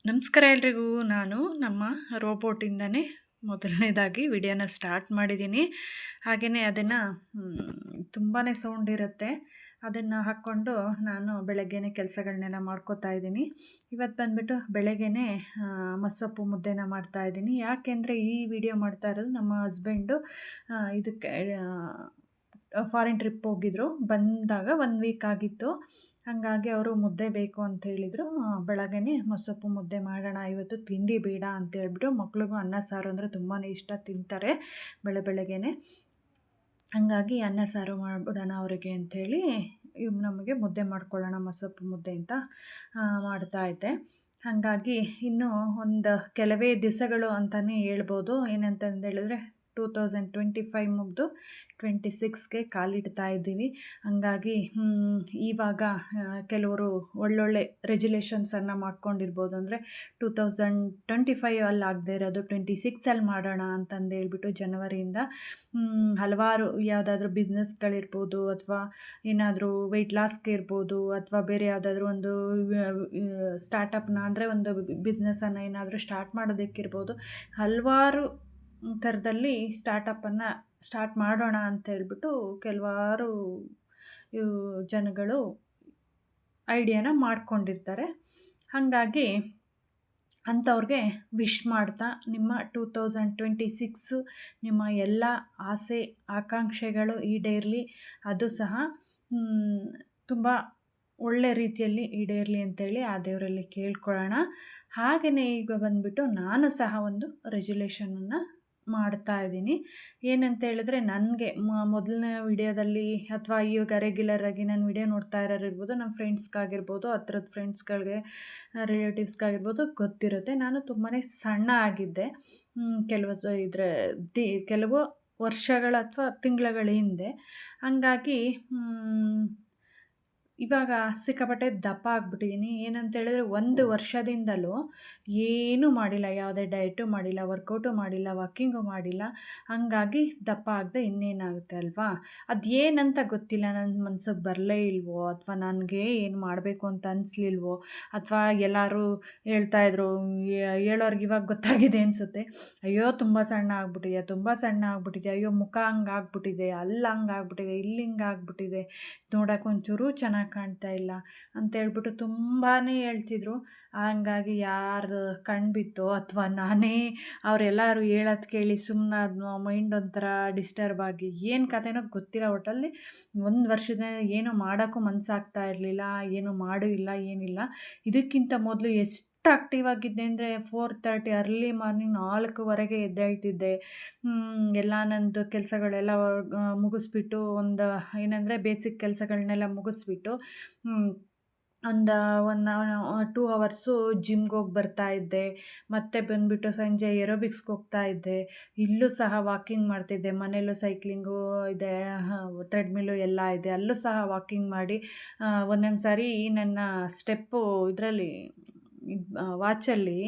ನಮಸ್ಕಾರ ಎಲ್ರಿಗೂ. ನಾನು ನಮ್ಮ ರೋಬೋಟಿಂದನೇ ಮೊದಲನೇದಾಗಿ ವಿಡಿಯೋನ ಸ್ಟಾರ್ಟ್ ಮಾಡಿದ್ದೀನಿ. ಹಾಗೆಯೇ ಅದನ್ನು ತುಂಬಾ ಸೌಂಡ್ ಇರುತ್ತೆ. ಅದನ್ನು ಹಾಕ್ಕೊಂಡು ನಾನು ಬೆಳಗ್ಗೆನೇ ಕೆಲಸಗಳನ್ನೆಲ್ಲ ಮಾಡ್ಕೋತಾ ಇದ್ದೀನಿ. ಇವತ್ತು ಬಂದುಬಿಟ್ಟು ಬೆಳಗ್ಗೆನೇ ಮಸ್ಸೊಪ್ಪು ಮುದ್ದೆನ ಮಾಡ್ತಾಯಿದ್ದೀನಿ. ಯಾಕೆಂದರೆ ಈ ವಿಡಿಯೋ ಮಾಡ್ತಾ ಇರೋದು ನಮ್ಮ ಹಸ್ಬೆಂಡು ಇದಕ್ಕೆ ಫಾರಿನ್ ಟ್ರಿಪ್ ಹೋಗಿದ್ರು. ಬಂದಾಗ 1 ವೀಕ್ ಆಗಿತ್ತು. ಹಾಗಾಗಿ ಅವರು ಮುದ್ದೆ ಬೇಕು ಅಂತ ಹೇಳಿದರು. ಬೆಳಗ್ಗೆನೇ ಮಸ್ಸೊಪ್ಪು ಮುದ್ದೆ ಮಾಡೋಣ ಇವತ್ತು, ತಿಂಡಿ ಬೇಡ ಅಂತ ಹೇಳ್ಬಿಟ್ಟು. ಮಕ್ಳಿಗೂ ಅನ್ನ ಸಾರು ಅಂದರೆ ತುಂಬಾ ಇಷ್ಟ, ತಿಂತಾರೆ ಬೆಳಗ್ಗೆನೆ. ಹಾಗಾಗಿ ಅನ್ನ ಸಾರು ಮಾಡಿಬಿಡೋಣ ಅವರಿಗೆ ಅಂಥೇಳಿ ನಮಗೆ ಮುದ್ದೆ ಮಾಡ್ಕೊಳ್ಳೋಣ, ಮಸ್ಸೊಪ್ಪು ಮುದ್ದೆ ಅಂತ ಮಾಡ್ತಾಯಿದ್ದೆ. ಹಾಗಾಗಿ ಇನ್ನೂ ಒಂದು ಕೆಲವೇ ದಿವಸಗಳು ಅಂತಲೇ ಹೇಳ್ಬೋದು. ಏನಂತಂದು ಹೇಳಿದ್ರೆ 2025 ಮುಗಿದು 26ಗೆ ಕಾಲಿಡ್ತಾ ಇದ್ದೀವಿ. ಹಂಗಾಗಿ ಇವಾಗ ಕೆಲವರು ಒಳ್ಳೊಳ್ಳೆ ರೆಜುಲೇಷನ್ಸನ್ನು ಮಾಡ್ಕೊಂಡಿರ್ಬೋದು. ಅಂದರೆ 2025 ಆಗದೆ ಇರೋದು 26 ಮಾಡೋಣ ಅಂತಂದು ಹೇಳ್ಬಿಟ್ಟು ಜನವರಿಯಿಂದ ಹಲವಾರು ಯಾವುದಾದ್ರೂ ಬಿಸ್ನೆಸ್ಗಳಿರ್ಬೋದು, ಅಥವಾ ಏನಾದರೂ ವೆಯ್ಟ್ ಲಾಸ್ಗೆ ಇರ್ಬೋದು, ಅಥವಾ ಬೇರೆ ಯಾವುದಾದ್ರೂ ಒಂದು ಸ್ಟಾರ್ಟಪ್ನ ಅಂದರೆ ಒಂದು ಬಿಸ್ನೆಸ್ಸನ್ನು ಏನಾದರೂ ಸ್ಟಾರ್ಟ್ ಮಾಡೋದಕ್ಕಿರ್ಬೋದು. ಹಲವಾರು ಥರದಲ್ಲಿ ಸ್ಟಾರ್ಟಪ್ಪನ್ನು ಸ್ಟಾರ್ಟ್ ಮಾಡೋಣ ಅಂತ ಹೇಳ್ಬಿಟ್ಟು ಕೆಲವಾರು ಜನಗಳು ಐಡಿಯಾನ ಮಾಡ್ಕೊಂಡಿರ್ತಾರೆ. ಹಾಗಾಗಿ ಅಂಥವ್ರಿಗೆ ವಿಶ್ ಮಾಡ್ತಾ, ನಿಮ್ಮ 2026 ನಿಮ್ಮ ಎಲ್ಲ ಆಸೆ ಆಕಾಂಕ್ಷೆಗಳು ಈಡೇರಲಿ. ಅದು ಸಹ ತುಂಬ ಒಳ್ಳೆ ರೀತಿಯಲ್ಲಿ ಈಡೇರಲಿ ಅಂತೇಳಿ ಆ ದೇವರಲ್ಲಿ ಕೇಳ್ಕೊಳ್ಳೋಣ. ಹಾಗೆಯೇ ಈಗ ಬಂದುಬಿಟ್ಟು ನಾನು ಸಹ ಒಂದು ರೆಜುಲೇಷನನ್ನು ಮಾಡ್ತಾ ಇದ್ದೀನಿ. ಏನಂತ ಹೇಳಿದ್ರೆ, ನನಗೆ ಮೊದಲನೇ ವಿಡಿಯೋದಲ್ಲಿ ಅಥವಾ ಈಗ ರೆಗ್ಯುಲರಾಗಿ ನಾನು ವಿಡಿಯೋ ನೋಡ್ತಾ ಇರೋರಿರ್ಬೋದು, ನಮ್ಮ ಫ್ರೆಂಡ್ಸ್ಗಾಗಿರ್ಬೋದು, ಹತ್ರದ ಫ್ರೆಂಡ್ಸ್ಗಳಿಗೆ, ರಿಲೇಟಿವ್ಸ್ಗಾಗಿರ್ಬೋದು ಗೊತ್ತಿರುತ್ತೆ. ನಾನು ತುಂಬಾ ಸಣ್ಣ ಆಗಿದ್ದೆ ಕೆಲವು ವರ್ಷಗಳ ಅಥವಾ ತಿಂಗಳುಗಳ ಹಿಂದೆ. ಹಂಗಾಗಿ ಇವಾಗ ಸಿಕ್ಕಾಪಟ್ಟೆ ದಪ್ಪ ಆಗಿಬಿಟ್ಟಿದ್ದೀನಿ. ಏನಂತೇಳಿದ್ರೆ 1 ವರ್ಷದಿಂದಲೂ ಏನೂ ಮಾಡಿಲ್ಲ, ಯಾವುದೇ ಡಯಟು ಮಾಡಿಲ್ಲ, ವರ್ಕೌಟು ಮಾಡಿಲ್ಲ, ವಾಕಿಂಗು ಮಾಡಿಲ್ಲ. ಹಾಗಾಗಿ ದಪ್ಪ ಆಗದೆ ಇನ್ನೇನಾಗುತ್ತೆ ಅಲ್ವಾ? ಅದೇನಂತ ಗೊತ್ತಿಲ್ಲ, ನನ್ನ ಮನ್ಸಿಗೆ ಬರಲೇ ಇಲ್ವೋ, ಅಥವಾ ನನಗೆ ಏನು ಮಾಡಬೇಕು ಅಂತ ಅನಿಸ್ಲಿಲ್ವೋ, ಅಥವಾ ಎಲ್ಲರೂ ಹೇಳ್ತಾಯಿದ್ರು, ಹೇಳೋರ್ಗೆ ಇವಾಗ ಗೊತ್ತಾಗಿದೆ ಅನಿಸುತ್ತೆ. ಅಯ್ಯೋ ತುಂಬ ಸಣ್ಣ ಆಗ್ಬಿಟ್ಟಿದೆ, ತುಂಬ ಸಣ್ಣ ಆಗ್ಬಿಟ್ಟಿದೆ, ಅಯ್ಯೋ ಮುಖ ಹಂಗಾಗ್ಬಿಟ್ಟಿದೆ, ಅಲ್ಲಿ ಹಂಗಾಗ್ಬಿಟ್ಟಿದೆ, ಇಲ್ಲಿ ಹಿಂಗಾಗ್ಬಿಟ್ಟಿದೆ, ನೋಡೋಕೆ ಒಂಚೂರು ಚೆನ್ನಾಗಿ ಕಾಣ್ತಾ ಇಲ್ಲ ಅಂತೇಳ್ಬಿಟ್ಟು ತುಂಬಾ ಹೇಳ್ತಿದ್ರು. ಹಂಗಾಗಿ ಯಾರು ಕಣ್ಬಿತ್ತೋ ಅಥವಾ ನಾನೇ ಅವರೆಲ್ಲರೂ ಹೇಳೋದು ಕೇಳಿ ಸುಮ್ಮನಾದ್ನೋ, ಮೈಂಡ್ ಒಂಥರ ಡಿಸ್ಟರ್ಬ್ ಆಗಿ ಏನು ಕಥೆನೋ ಗೊತ್ತಿಲ್ಲ. ಒಟ್ಟಲ್ಲಿ 1 ವರ್ಷದ ಏನೂ ಮಾಡೋಕ್ಕೂ ಮನಸ್ಸಾಗ್ತಾ ಇರಲಿಲ್ಲ, ಏನೂ ಮಾಡೂ ಇಲ್ಲ, ಏನಿಲ್ಲ. ಇದಕ್ಕಿಂತ ಮೊದಲು ಎಷ್ಟು ಆಕ್ಟಿವ್ ಆಗಿದ್ದೆ ಅಂದರೆ 4:30 ಅರ್ಲಿ ಮಾರ್ನಿಂಗ್ 4:00ವರೆಗೆ ಎದ್ದೇಳ್ತಿದ್ದೆ. ಎಲ್ಲ ನಂದು ಕೆಲಸಗಳೆಲ್ಲ ಮುಗಿಸ್ಬಿಟ್ಟು, ಒಂದು ಏನಂದರೆ ಬೇಸಿಕ್ ಕೆಲಸಗಳನ್ನೆಲ್ಲ ಮುಗಿಸ್ಬಿಟ್ಟು ಒಂದು 2 ಅವರ್ಸು ಜಿಮ್ಗೆ ಹೋಗಿ ಬರ್ತಾಯಿದ್ದೆ. ಮತ್ತೆ ಬಂದುಬಿಟ್ಟು ಸಂಜೆ ಏರೋಬಿಕ್ಸ್ಗೆ ಹೋಗ್ತಾಯಿದ್ದೆ. ಇಲ್ಲೂ ಸಹ ವಾಕಿಂಗ್ ಮಾಡ್ತಿದ್ದೆ. ಮನೇಲೂ ಸೈಕ್ಲಿಂಗು ಇದೆ, ಥ್ರೆಡ್ಮಿಲ್ಲು ಎಲ್ಲ ಇದೆ. ಅಲ್ಲೂ ಸಹ ವಾಕಿಂಗ್ ಮಾಡಿ ಒಂದೊಂದು ಸಾರಿ ನನ್ನ ಸ್ಟೆಪ್ಪು ಇದರಲ್ಲಿ ವಾಚಲ್ಲಿ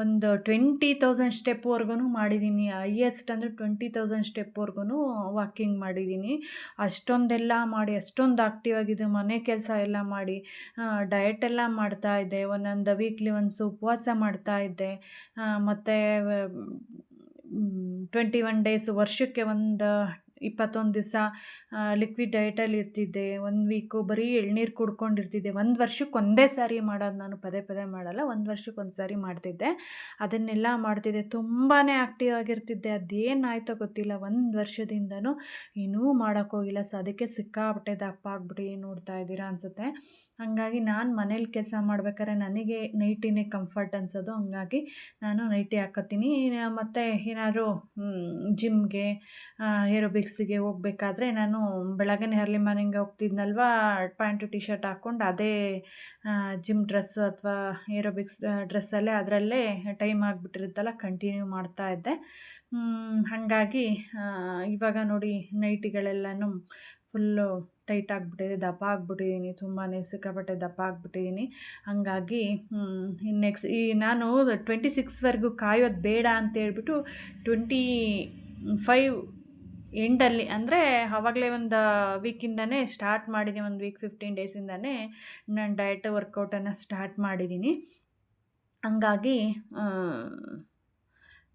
ಒಂದು 20,000 ಸ್ಟೆಪ್ವರೆಗೂ ಮಾಡಿದ್ದೀನಿ. ಹೈಯೆಸ್ಟ್ ಅಂದರೆ 20,000 ಸ್ಟೆಪ್ವರೆಗೂ ವಾಕಿಂಗ್ ಮಾಡಿದ್ದೀನಿ. ಅಷ್ಟೊಂದೆಲ್ಲ ಮಾಡಿ, ಅಷ್ಟೊಂದು ಆಕ್ಟಿವ್ ಆಗಿದ್ದೆ. ಮನೆ ಕೆಲಸ ಎಲ್ಲ ಮಾಡಿ, ಡಯಟೆಲ್ಲ ಮಾಡ್ತಾಯಿದ್ದೆ. ಒಂದೊಂದು ವೀಕ್ಲಿ ಒನ್ಸ್ ಉಪವಾಸ ಮಾಡ್ತಾಯಿದ್ದೆ. ಮತ್ತು 21 ಡೇಸ್, ವರ್ಷಕ್ಕೆ ಒಂದು 21 ದಿವಸ ಲಿಕ್ವಿಡ್ ಡಯಟಲ್ಲಿ ಇರ್ತಿದ್ದೆ. 1 ವೀಕು ಬರೀ ಎಳ್ನೀರು ಕುಡ್ಕೊಂಡಿರ್ತಿದ್ದೆ. 1 ವರ್ಷಕ್ಕೆ ಒಂದೇ ಸಾರಿ ಮಾಡೋದು, ನಾನು ಪದೇ ಪದೇ ಮಾಡಲ್ಲ, 1 ವರ್ಷಕ್ಕೆ ಒಂದು ಸಾರಿ ಮಾಡ್ತಿದ್ದೆ. ಅದನ್ನೆಲ್ಲ ಮಾಡ್ತಿದ್ದೆ. ತುಂಬಾ ಆ್ಯಕ್ಟಿವ್ ಆಗಿರ್ತಿದ್ದೆ. ಅದೇನಾಯಿತೋ ಗೊತ್ತಿಲ್ಲ, 1 ವರ್ಷದಿಂದನೂ ಏನೂ ಮಾಡೋಕ್ಕೋಗಿಲ್ಲ. ಅದಕ್ಕೆ ಸಿಕ್ಕಾಪಟ್ಟೆ ದಪ್ಪ ಆಗ್ಬಿಟ್ಟು ನೋಡ್ತಾ ಇದ್ದೀರಾ ಅನಿಸುತ್ತೆ. ಹಾಗಾಗಿ ನಾನು ಮನೇಲಿ ಕೆಲಸ ಮಾಡ್ಬೇಕಾದ್ರೆ ನನಗೆ ನೈಟಿನೇ ಕಂಫರ್ಟ್ ಅನಿಸೋದು. ಹಂಗಾಗಿ ನಾನು ನೈಟಿ ಹಾಕ್ಕೋತೀನಿ. ಮತ್ತು ಏನಾದರೂ ಜಿಮ್ಗೆ, ಏರೋಬಿಕ್ಸಿಗೆ ಹೋಗ್ಬೇಕಾದ್ರೆ ನಾನು ಬೆಳಗ್ಗೆ ಅರ್ಲಿ ಮಾರ್ನಿಂಗ್ ಹೋಗ್ತಿದ್ನಲ್ವ, ಪ್ಯಾಂಟು ಟಿ ಶರ್ಟ್ ಹಾಕ್ಕೊಂಡು ಅದೇ ಜಿಮ್ ಡ್ರೆಸ್ಸು ಅಥವಾ ಏರೋಬಿಕ್ಸ್ ಡ್ರೆಸ್ಸಲ್ಲೇ ಅದರಲ್ಲೇ ಟೈಮ್ ಆಗಿಬಿಟ್ಟಿರುತ್ತಲ್ಲ, ಕಂಟಿನ್ಯೂ ಮಾಡ್ತಾಯಿದ್ದೆ. ಹಾಗಾಗಿ ಇವಾಗ ನೋಡಿ ನೈಟಿಗಳೆಲ್ಲನೂ ಫುಲ್ಲು ಟೈಟ್ ಆಗಿಬಿಟ್ಟಿದೆ, ದಪ್ಪ ಆಗಿಬಿಟ್ಟಿದ್ದೀನಿ. ತುಂಬಾ ಸಿಕ್ಕಾಪಟ್ಟೆ ದಪ್ಪ ಆಗಿಬಿಟ್ಟಿದ್ದೀನಿ. ಹಾಗಾಗಿ ನಾನು 26ವರೆಗೂ ಕಾಯೋದು ಬೇಡ ಅಂತೇಳ್ಬಿಟ್ಟು 25 ಎಂಡಲ್ಲಿ, ಅಂದರೆ ಆವಾಗಲೇ ಒಂದು ವೀಕಿಂದನೇ ಸ್ಟಾರ್ಟ್ ಮಾಡಿದ್ದೀನಿ. 1 ವೀಕ್ 15 ಡೇಸಿಂದನೇ ನಾನು ಡಯಟ್ ವರ್ಕೌಟನ್ನು ಸ್ಟಾರ್ಟ್ ಮಾಡಿದ್ದೀನಿ. ಹಂಗಾಗಿ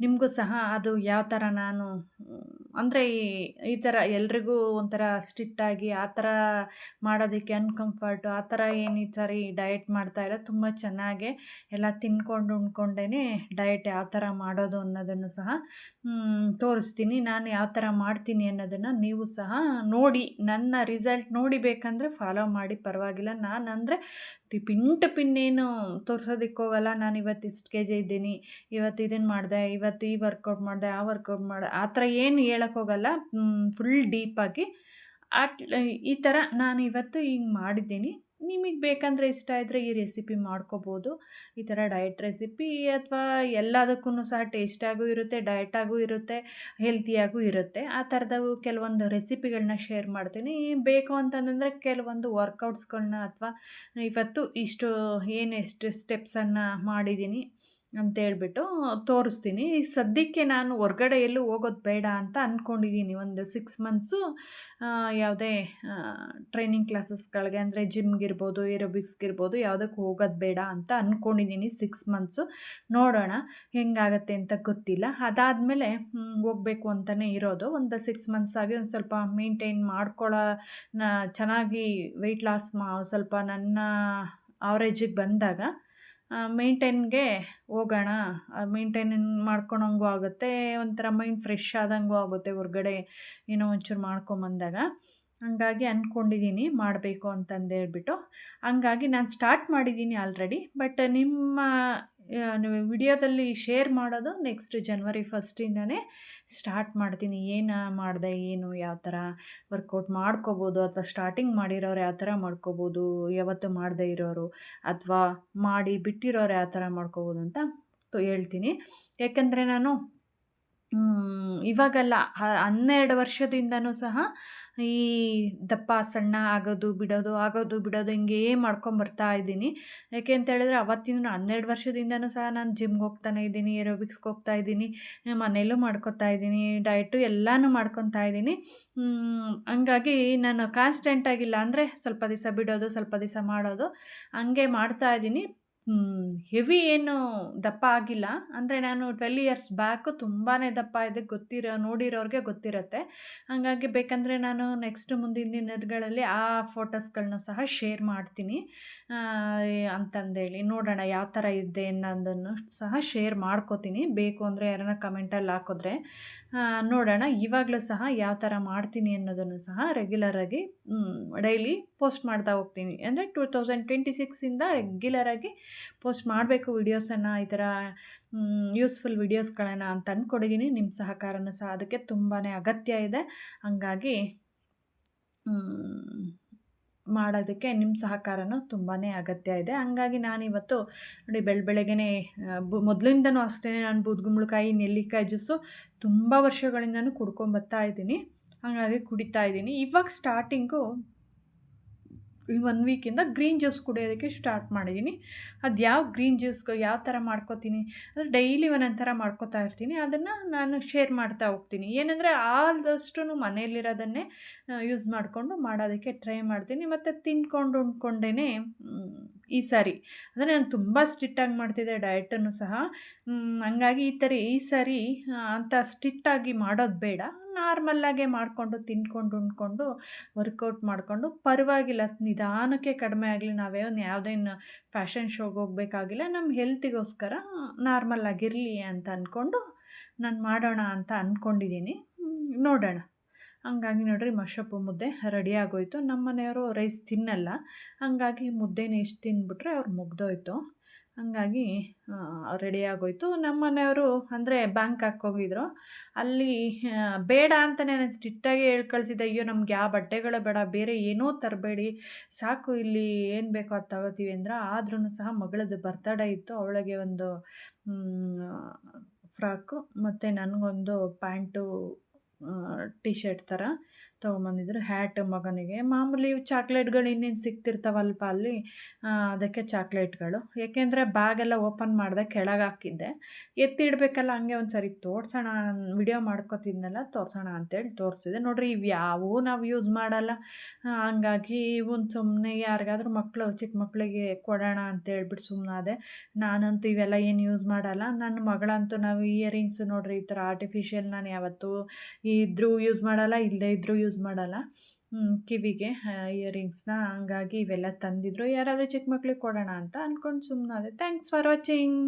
ನಿಮಗೂ ಸಹ ಅದು ಯಾವ ಥರ ನಾನು ಅಂದರೆ ಈ ಥರ ಎಲ್ರಿಗೂ ಒಂಥರ ಸ್ಟ್ರಿಕ್ಟಾಗಿ ಆ ಥರ ಮಾಡೋದಕ್ಕೆ ಅನ್ಕಂಫರ್ಟು ಆ ಥರ ಏನು ಈ ಸಾರಿ ಡಯಟ್ ಮಾಡ್ತಾಯಿಲ್ಲ. ತುಂಬ ಚೆನ್ನಾಗೇ ಎಲ್ಲ ತಿಂದ್ಕೊಂಡು ಉಣ್ಕೊಂಡೇ ಡಯಟ್ ಯಾವ ಥರ ಮಾಡೋದು ಅನ್ನೋದನ್ನು ಸಹ ತೋರಿಸ್ತೀನಿ. ನಾನು ಯಾವ ಥರ ಮಾಡ್ತೀನಿ ಅನ್ನೋದನ್ನು ನೀವು ಸಹ ನೋಡಿ, ನನ್ನ ರಿಸಲ್ಟ್ ನೋಡಿ ಬೇಕಂದರೆ ಫಾಲೋ ಮಾಡಿ, ಪರವಾಗಿಲ್ಲ. ನಾನು ಅಂದರೆ ಪಿನ್ ಟು ಪಿನ್ ಏನು ತೋರ್ಸೋದಕ್ಕೆ ಹೋಗಲ್ಲ. ನಾನು ಇವತ್ತು ಇಷ್ಟು ಕೆಜಿ ಇದ್ದೀನಿ, ಇವತ್ತು ಇದನ್ನು ಮಾಡಿದೆ, ಇವತ್ತು ಈ ವರ್ಕೌಟ್ ಮಾಡಿದೆ, ಆ ವರ್ಕೌಟ್ ಮಾಡಿದೆ, ಆ ಥರ ಏನು ಹೇಳಕ್ಕೆ ಹೋಗಲ್ಲ. ಫುಲ್ ಡೀಪಾಗಿ ಈ ಥರ ನಾನು ಇವತ್ತು ಹಿಂಗೆ ಮಾಡಿದ್ದೀನಿ. ನಿಮಗೆ ಬೇಕಂದರೆ ಇಷ್ಟ ಇದ್ದರೆ ಈ ರೆಸಿಪಿ ಮಾಡ್ಕೋಬೋದು. ಈ ಥರ ಡಯಟ್ ರೆಸಿಪಿ ಅಥವಾ ಎಲ್ಲದಕ್ಕೂ ಸಹ ಟೇಸ್ಟಾಗೂ ಇರುತ್ತೆ, ಡಯಟಾಗೂ ಇರುತ್ತೆ, ಹೆಲ್ತಿಯಾಗೂ ಇರುತ್ತೆ. ಆ ಥರದವು ಕೆಲವೊಂದು ರೆಸಿಪಿಗಳನ್ನ ಶೇರ್ ಮಾಡ್ತೀನಿ. ಬೇಕು ಅಂತಂದರೆ ಕೆಲವೊಂದು ವರ್ಕೌಟ್ಸ್ಗಳನ್ನ ಅಥವಾ ಇವತ್ತು ಇಷ್ಟು ಎಷ್ಟು ಸ್ಟೆಪ್ಸನ್ನು ಮಾಡಿದ್ದೀನಿ ಅಂತೇಳ್ಬಿಟ್ಟು ತೋರಿಸ್ತೀನಿ. ಈ ಸದ್ಯಕ್ಕೆ ನಾನು ಹೊರ್ಗಡೆ ಎಲ್ಲೂ ಹೋಗೋದು ಬೇಡ ಅಂತ ಅಂದ್ಕೊಂಡಿದ್ದೀನಿ. ಒಂದು 6 ಮಂತ್ಸು ಯಾವುದೇ ಟ್ರೈನಿಂಗ್ ಕ್ಲಾಸಸ್ಗಳಿಗೆ ಅಂದರೆ ಜಿಮ್ಗಿರ್ಬೋದು, ಏರೋಬಿಕ್ಸ್ಗಿರ್ಬೋದು ಯಾವುದಕ್ಕೂ ಹೋಗೋದು ಬೇಡ ಅಂತ ಅಂದ್ಕೊಂಡಿದ್ದೀನಿ 6 ಮಂತ್ಸು. ನೋಡೋಣ ಹೆಂಗಾಗತ್ತೆ ಅಂತ ಗೊತ್ತಿಲ್ಲ. ಅದಾದಮೇಲೆ ಹೋಗಬೇಕು ಅಂತಲೇ ಇರೋದು. ಒಂದು 6 ಮಂತ್ಸ್ ಆಗಿ ಒಂದು ಸ್ವಲ್ಪ ಮೇಂಟೈನ್ ಚೆನ್ನಾಗಿ ವೆಯ್ಟ್ ಲಾಸ್ ಸ್ವಲ್ಪ ನನ್ನ ಆವ್ರೇಜಿಗೆ ಬಂದಾಗ ಮೇಂಟೈನ್ಗೆ ಹೋಗೋಣ. ಮೇಂಟೈನ್ ಮಾಡ್ಕೊಳಂಗೂ ಆಗುತ್ತೆ, ಒಂಥರ ಮೈಂಡ್ ಫ್ರೆಶ್ ಆದಂಗೂ ಆಗುತ್ತೆ ಹೊರ್ಗಡೆ ಏನೋ ಒಂಚೂರು ಮಾಡ್ಕೊಂಬಂದಾಗ. ಹಂಗಾಗಿ ಅಂದ್ಕೊಂಡಿದ್ದೀನಿ ಮಾಡಬೇಕು ಅಂತಂದೇಳ್ಬಿಟ್ಟು. ಹಂಗಾಗಿ ನಾನು ಸ್ಟಾರ್ಟ್ ಮಾಡಿದ್ದೀನಿ ಆಲ್ರೆಡಿ. ಬಟ್ ನಿಮ್ಮ ವಿಡಿಯೋದಲ್ಲಿ ಶೇರ್ ಮಾಡೋದು ನೆಕ್ಸ್ಟ್ ಜನವರಿ 1 ಸ್ಟಾರ್ಟ್ ಮಾಡ್ತೀನಿ. ಏನು ಮಾಡಿದೆ, ಏನು ಯಾವ ಥರ ವರ್ಕೌಟ್ ಮಾಡ್ಕೋಬೋದು, ಅಥವಾ ಸ್ಟಾರ್ಟಿಂಗ್ ಮಾಡಿರೋರು ಯಾವ ಥರ ಮಾಡ್ಕೋಬೋದು, ಯಾವತ್ತೂ ಮಾಡದೇ ಇರೋರು ಅಥವಾ ಮಾಡಿ ಬಿಟ್ಟಿರೋರು ಯಾವ ಥರ ಮಾಡ್ಕೋಬೋದು ಅಂತ ಹೇಳ್ತೀನಿ. ಯಾಕಂದರೆ ನಾನು ಇವಾಗಲ್ಲ 12 ವರ್ಷದಿಂದನೂ ಸಹ ಈ ದಪ್ಪ ಸಣ್ಣ ಆಗೋದು ಬಿಡೋದು ಹಿಂಗೇ ಮಾಡ್ಕೊಂಬರ್ತಾ ಇದ್ದೀನಿ. ಯಾಕೆ ಅಂತ ಹೇಳಿದ್ರೆ ಅವತ್ತಿನ 12 ವರ್ಷದಿಂದನೂ ಸಹ ನಾನು ಜಿಮ್ಗೆ ಹೋಗ್ತಾನೆ ಇದ್ದೀನಿ, ಏರೋಬಿಕ್ಸ್ಗೆ ಹೋಗ್ತಾ ಇದ್ದೀನಿ, ಮನೆಯಲ್ಲೂ ಮಾಡ್ಕೊತಾ ಇದ್ದೀನಿ, ಡಯಟು ಎಲ್ಲನೂ ಮಾಡ್ಕೊತಾ ಇದ್ದೀನಿ. ಹಂಗಾಗಿ ನಾನು ಕಾನ್ಸ್ಟೆಂಟಾಗಿಲ್ಲ, ಅಂದರೆ ಸ್ವಲ್ಪ ದಿವಸ ಬಿಡೋದು, ಸ್ವಲ್ಪ ದಿವಸ ಮಾಡೋದು, ಹಂಗೆ ಮಾಡ್ತಾ ಇದ್ದೀನಿ. ಹೆವಿ ಏನು ದಪ್ಪ ಆಗಿಲ್ಲ. ಅಂದರೆ ನಾನು 12 ಇಯರ್ಸ್ ಬ್ಯಾಕು ತುಂಬಾ ದಪ್ಪ ಇದ್ದೆ, ನೋಡಿರೋರಿಗೆ ಗೊತ್ತಿರುತ್ತೆ. ಹಾಗಾಗಿ ಬೇಕಂದರೆ ನಾನು ನೆಕ್ಸ್ಟ್ ಮುಂದಿನ ದಿನಗಳಲ್ಲಿ ಆ ಫೋಟೋಸ್ಗಳನ್ನೂ ಸಹ ಶೇರ್ ಮಾಡ್ತೀನಿ ಅಂತಂದೇಳಿ. ನೋಡೋಣ ಯಾವ ಥರ ಇದ್ದೆ ಅನ್ನೋದನ್ನು ಸಹ ಶೇರ್ ಮಾಡ್ಕೋತೀನಿ. ಬೇಕು ಅಂದರೆ ಯಾರನ್ನ ಕಮೆಂಟಲ್ಲಿ ಹಾಕಿದ್ರೆ ನೋಡೋಣ. ಇವಾಗಲೂ ಸಹ ಯಾವ ಥರ ಮಾಡ್ತೀನಿ ಅನ್ನೋದನ್ನು ಸಹ ರೆಗ್ಯುಲರಾಗಿ ಡೈಲಿ ಪೋಸ್ಟ್ ಮಾಡ್ತಾ ಹೋಗ್ತೀನಿ. ಅಂದರೆ 2026ಇಂದ ರೆಗ್ಯುಲರಾಗಿ ಪೋಸ್ಟ್ ಮಾಡಬೇಕು ವಿಡಿಯೋಸನ್ನು, ಈ ಥರ ಯೂಸ್ಫುಲ್ ವಿಡಿಯೋಸ್ಗಳನ್ನು ಅಂತ ಅಂದ್ಕೊಂಡಿದ್ದೀನಿ. ನಿಮ್ಮ ಸಹಕಾರನೂ ಸಹ ಅದಕ್ಕೆ ತುಂಬಾ ಅಗತ್ಯ ಇದೆ. ಹಂಗಾಗಿ ಮಾಡೋದಕ್ಕೆ ನಿಮ್ಮ ಸಹಕಾರನೂ ತುಂಬಾ ಅಗತ್ಯ ಇದೆ. ಹಂಗಾಗಿ ನಾನಿವತ್ತು ನೋಡಿ ಬೆಳಗ್ಗೆನೇ ಮೊದಲಿಂದನೂ ಅಷ್ಟೇ ನಾನು ಬೂದುಗುಂಬಳಕಾಯಿ, ನೆಲ್ಲಿಕಾಯಿ ಜ್ಯೂಸು ತುಂಬ ವರ್ಷಗಳಿಂದನೂ ಕುಡ್ಕೊಂಬರ್ತಾ ಇದ್ದೀನಿ. ಹಾಗಾಗಿ ಕುಡಿತಾ ಇದ್ದೀನಿ. ಇವಾಗ ಸ್ಟಾರ್ಟಿಂಗು ಈ 1 ವೀಕಿಂದ ಗ್ರೀನ್ ಜ್ಯೂಸ್ ಕುಡಿಯೋದಕ್ಕೆ ಸ್ಟಾರ್ಟ್ ಮಾಡಿದ್ದೀನಿ. ಅದು ಯಾವ ಗ್ರೀನ್ ಜ್ಯೂಸ್ಗೆ ಯಾವ ಥರ ಮಾಡ್ಕೋತೀನಿ ಅಂದರೆ ಡೈಲಿ ಒಂದೊಂದು ಥರ ಮಾಡ್ಕೋತಾ ಇರ್ತೀನಿ. ಅದನ್ನು ನಾನು ಶೇರ್ ಮಾಡ್ತಾ ಹೋಗ್ತೀನಿ. ಏನಂದರೆ ಆದಷ್ಟು ಮನೆಯಲ್ಲಿರೋದನ್ನೇ ಯೂಸ್ ಮಾಡಿಕೊಂಡು ಮಾಡೋದಕ್ಕೆ ಟ್ರೈ ಮಾಡ್ತೀನಿ. ಮತ್ತು ತಿಂದ್ಕೊಂಡು ಉಣ್ಕೊಂಡೇ ಈ ಸಾರಿ ಅಂದರೆ ನಾನು ತುಂಬ ಸ್ಟ್ರಿಕ್ಟಾಗಿ ಮಾಡ್ತಿದ್ದೆ ಡಯಟನ್ನು ಸಹ. ಹಂಗಾಗಿ ಈ ಸಾರಿ ಅಂಥ ಸ್ಟ್ರಿಕ್ಟಾಗಿ ಮಾಡೋದು ಬೇಡ, ನಾರ್ಮಲ್ಲಾಗೆ ಮಾಡಿಕೊಂಡು ತಿಂದ್ಕೊಂಡು ಉಣ್ಕೊಂಡು ವರ್ಕೌಟ್ ಮಾಡಿಕೊಂಡು ಪರವಾಗಿಲ್ಲ, ನಿಧಾನಕ್ಕೆ ಕಡಿಮೆ ಆಗಲಿ. ಯಾವುದೇನು ಫ್ಯಾಷನ್ ಶೋಗೆ ಹೋಗಬೇಕಾಗಿಲ್ಲ. ನಮ್ಮ ಹೆಲ್ತಿಗೋಸ್ಕರ ನಾರ್ಮಲ್ಲಾಗಿರಲಿ ಅಂತ ಅಂದ್ಕೊಂಡು ನಾನು ಮಾಡೋಣ ಅಂತ ಅಂದ್ಕೊಂಡಿದ್ದೀನಿ. ನೋಡೋಣ. ಹಂಗಾಗಿ ನೋಡಿರಿ ಮಶಪ್ಪು ಮುದ್ದೆ ರೆಡಿ ಆಗೋಯಿತು. ನಮ್ಮ ಮನೆಯವರು ರೈಸ್ ತಿನ್ನಲ್ಲ, ಹಂಗಾಗಿ ಮುದ್ದೆನೇ ಇಷ್ಟು ತಿಂದ್ಬಿಟ್ರೆ ಅವ್ರು ಮುಗ್ದೋಯ್ತು. ಹಂಗಾಗಿ ರೆಡಿ ಆಗೋಯಿತು. ನಮ್ಮ ಮನೆಯವರು ಅಂದರೆ ಬ್ಯಾಂಕಾಕ್ ಹೋಗಿದ್ರು. ಅಲ್ಲಿ ಬೇಡ ಅಂತಲೇ ನಾನು ಸ್ಟ್ರಿಕ್ಟಾಗಿ ಹೇಳಿ ಕಳಿಸಿದ್ದೆ. ಅಯ್ಯೋ ನಮ್ಗೆ ಯಾವ ಬಟ್ಟೆಗಳು ಬೇಡ, ಬೇರೆ ಏನೂ ತರಬೇಡಿ, ಸಾಕು ಇಲ್ಲಿ ಏನು ಬೇಕೋ ಅದು ತಗೋತೀವಿ ಅಂದ್ರೆ. ಆದ್ರೂ ಸಹ ಮಗಳದ್ದು ಬರ್ತಡೇ ಇತ್ತು. ಅವಳಿಗೆ ಒಂದು ಫ್ರಾಕು ಮತ್ತು ನನಗೊಂದು ಪ್ಯಾಂಟು, ಟಿ ಶರ್ಟ್ ಥರ ತೊಗೊಂಬಂದಿದ್ರು ಹ್ಯಾಟ್ ಮಗನಿಗೆ. ಮಾಮೂಲಿ ಚಾಕ್ಲೇಟ್ಗಳು ಇನ್ನೇನು ಸಿಗ್ತಿರ್ತಾವಲ್ಪ ಅಲ್ಲಿ, ಅದಕ್ಕೆ ಚಾಕ್ಲೇಟ್ಗಳು. ಏಕೆಂದರೆ ಬ್ಯಾಗೆಲ್ಲ ಓಪನ್ ಮಾಡಿದೆ, ಕೆಳಗೆ ಹಾಕಿದ್ದೆ. ಎತ್ತಿ ಇಡಬೇಕಲ್ಲ, ಹಂಗೆ ಒಂದು ಸರಿ ತೋರ್ಸೋಣ, ವಿಡಿಯೋ ಮಾಡ್ಕೊತಿದ್ನಲ್ಲ ತೋರ್ಸೋಣ ಅಂತೇಳಿ ತೋರಿಸಿದೆ. ನೋಡಿರಿ ಇವು ಯಾವುವೂ ನಾವು ಯೂಸ್ ಮಾಡಲ್ಲ. ಹಂಗಾಗಿ ಇವನ್ನ ಸುಮ್ಮನೆ ಯಾರಿಗಾದ್ರೂ ಮಕ್ಕಳು ಚಿಕ್ಕ ಮಕ್ಕಳಿಗೆ ಕೊಡೋಣ ಅಂತೇಳ್ಬಿಟ್ಟು ಸುಮ್ಮನಾದೆ. ನಾನಂತೂ ಇವೆಲ್ಲ ಏನು ಯೂಸ್ ಮಾಡಲ್ಲ. ನನ್ನ ಮಗಳಂತೂ ನಾವು ಇಯರಿಂಗ್ಸ್ ನೋಡಿರಿ ಈ ಥರ ಆರ್ಟಿಫಿಷಿಯಲ್ ನಾನು ಯಾವತ್ತೂ ಇದ್ರೂ ಯೂಸ್ ಮಾಡಲ್ಲ, ಇಲ್ಲದೇ ಇದ್ದರೂ ಯೂಸ್ ಮಾಡಲ್ಲ. ಕಿವಿಗೆ ಇಯರಿಂಗ್ಸ್ನ. ಹಂಗಾಗಿ ಇವೆಲ್ಲ ತಂದಿದ್ರು, ಯಾರಾದರೂ ಚಿಕ್ಕ ಮಕ್ಳಿಗೆ ಕೊಡೋಣ ಅಂತ ಅಂದ್ಕೊಂಡು ಸುಮ್ಮನಾದೆ. Thanks for watching.